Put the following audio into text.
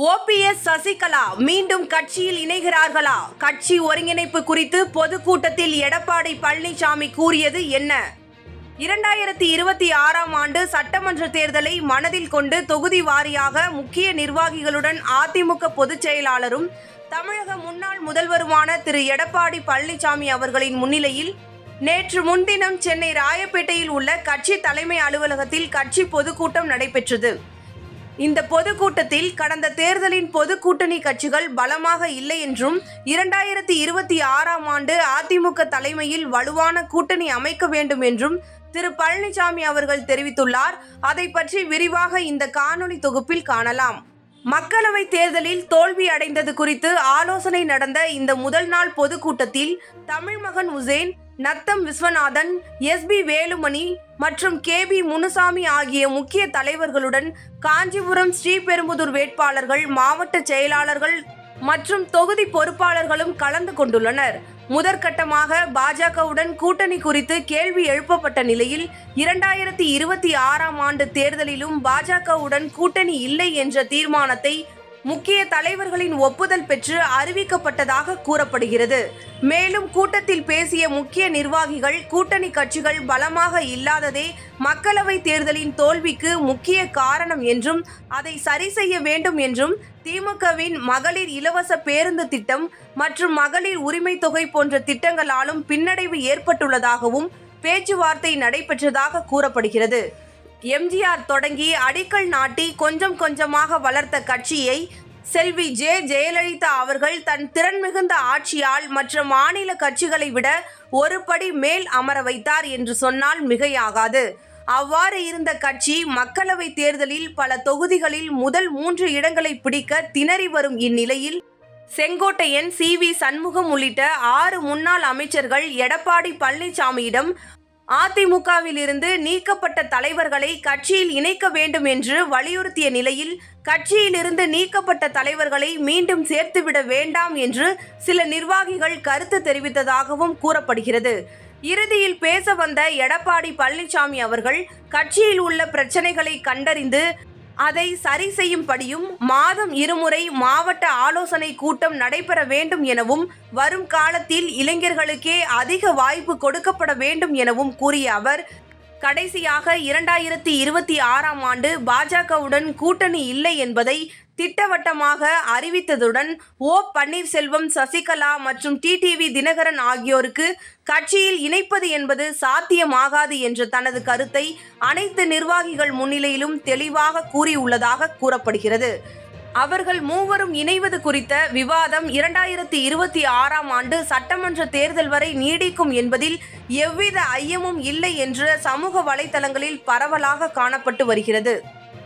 OPS Sasikala மீண்டும் கட்சியில் இணைகிறார்களா? கட்சி ஒருங்கிணைப்பு குறித்து பொதுக்கூட்டத்தில் எடப்பாடி பழனிசாமி கூறியது என்ன? 2026ஆம் ஆண்டு சட்டமன்ற தேர்தலை மனதில் கொண்டு தொகுதி வாரியாக முக்கிய நிர்வாகிகளுடன் அதிமுக பொதுச் செயலாளரும் தமிழக முன்னாள் முதல்வருமான திரு எடப்பாடி பழனிசாமி அவர்களின் முன்னிலையில் நேற்று முன்தினம் சென்னை ராயப்பேட்டையில் உள்ள கட்சி தலைமை அலுவலகத்தில் கட்சி பொதுக்கூட்டம் நடைபெற்றது. இந்த பொதுக்கூட்டத்தில் கடந்த தேர்தலின் பொது கூட்டணி கட்சிகள் பலமாக இல்லை என்றும் 2026ஆம் ஆண்டு அதிமுக தலைமையில் வலுவான கூட்டணி அமைக்க வேண்டும் என்றும் திரு பழனிசாமி அவர்கள் தெரிவித்துள்ளார். அதை பற்றி விரிவாக இந்த காணொளி தொகுப்பில் காணலாம். மக்களவை தேர்தலில் தோல்வி அடைந்தது குறித்து ஆலோசனை நடந்த இந்த முதல் நாள் பொதுக்கூட்டத்தில் தமிழ்மகன் உசேன், நத்தம் விஸ்வநாதன், எஸ்பி வேலுமணி மற்றும் கேபி முனுசாமி ஆகிய முக்கிய தலைவர்களுடன் காஞ்சிபுரம் ஸ்ரீபெரும்புதூர் வேட்பாளர்கள், மாவட்ட செயலாளர்கள் மற்றும் தொகுதி பொறுப்பாளர்களும் கலந்து கொண்டுள்ளனர். முதற்கட்டமாக பாஜகவுடன் கூட்டணி குறித்து கேள்வி எழுப்பப்பட்ட நிலையில் 2026ஆம் ஆண்டு தேர்தலிலும் பாஜகவுடன் கூட்டணி இல்லை என்ற தீர்மானத்தை முக்கிய தலைவர்களின் ஒப்புதல் பெற்று அறிவிக்கப்பட்டதாக கூறப்படுகிறது. மேலும் கூட்டத்தில் பேசிய முக்கிய நிர்வாகிகள், கூட்டணி கட்சிகள் பலமாக இல்லாததே மக்களவை தேர்தலின் தோல்விக்கு முக்கிய காரணம் என்றும் அதை சரி செய்ய வேண்டும் என்றும் திமுகவின் மகளிர் இலவச பேருந்து திட்டம் மற்றும் மகளிர் உரிமை தொகை போன்ற திட்டங்களாலும் பின்னடைவு ஏற்பட்டுள்ளதாகவும் பேச்சுவார்த்தை நடைபெற்றதாக கூறப்படுகிறது. எம்ஜிஆர் தொடங்கி அடிக்கல் நாட்டி கொஞ்சம் கொஞ்சமாக வளர்த்த கட்சியை செல்வி ஜெயலலிதா அவர்கள் தன் திறன் மிகுந்த ஆட்சியால் மற்ற மாநில கட்சிகளை விட ஒரு படி மேல் அமர வைத்தார் என்று சொன்னால் மிகையாகாது. அவ்வாறு இருந்த கட்சி மக்களவை தேர்தலில் பல தொகுதிகளில் முதல் 3 இடங்களை பிடிக்க திணறி வரும் இந்நிலையில் செங்கோட்டையன், சி.வி. சண்முகம் உள்ளிட்ட 6 முன்னாள் அமைச்சர்கள் எடப்பாடி பழனிசாமியிடம் அதிமுகவில் இருந்து நீக்கப்பட்ட தலைவர்களை கட்சியில் இணைக்க வேண்டும் என்று வலியுறுத்திய நிலையில் கட்சியிலிருந்து நீக்கப்பட்ட தலைவர்களை மீண்டும் சேர்த்துவிட வேண்டாம் என்று சில நிர்வாகிகள் கருத்து தெரிவித்ததாகவும் கூறப்படுகிறது. இறுதியில் பேச வந்த எடப்பாடி பழனிசாமி அவர்கள் கட்சியில் உள்ள பிரச்சனைகளை கண்டறிந்து அதை சரி செய்யும்படியும் மாதம் 2 முறை மாவட்ட ஆலோசனை கூட்டம் நடைபெற வேண்டும் எனவும் வரும் காலத்தில் இளைஞர்களுக்கே அதிக வாய்ப்பு கொடுக்கப்பட வேண்டும் எனவும் கூறிய அவர் கடைசியாக 2026ஆம் ஆண்டு பாஜகவுடன் கூட்டணி இல்லை என்பதை திட்டவட்டமாக அறிவித்ததுடன் ஓ பன்னீர்செல்வம், சசிகலா மற்றும் டிடிவி தினகரன் ஆகியோருக்கு கட்சியில் இணைப்பது என்பது சாத்தியமாகாது என்ற தனது கருத்தை அனைத்து நிர்வாகிகள் முன்னிலையிலும் தெளிவாக கூறியுள்ளதாக கூறப்படுகிறது. அவர்கள் மூவரும் இணைவது குறித்த விவாதம் 2026ஆம் ஆண்டு சட்டமன்ற தேர்தல் வரை நீடிக்கும் என்பதில் எவ்வித ஐயமும் இல்லை என்று சமூக வலைதளங்களில் பரவலாக காணப்பட்டு வருகிறது.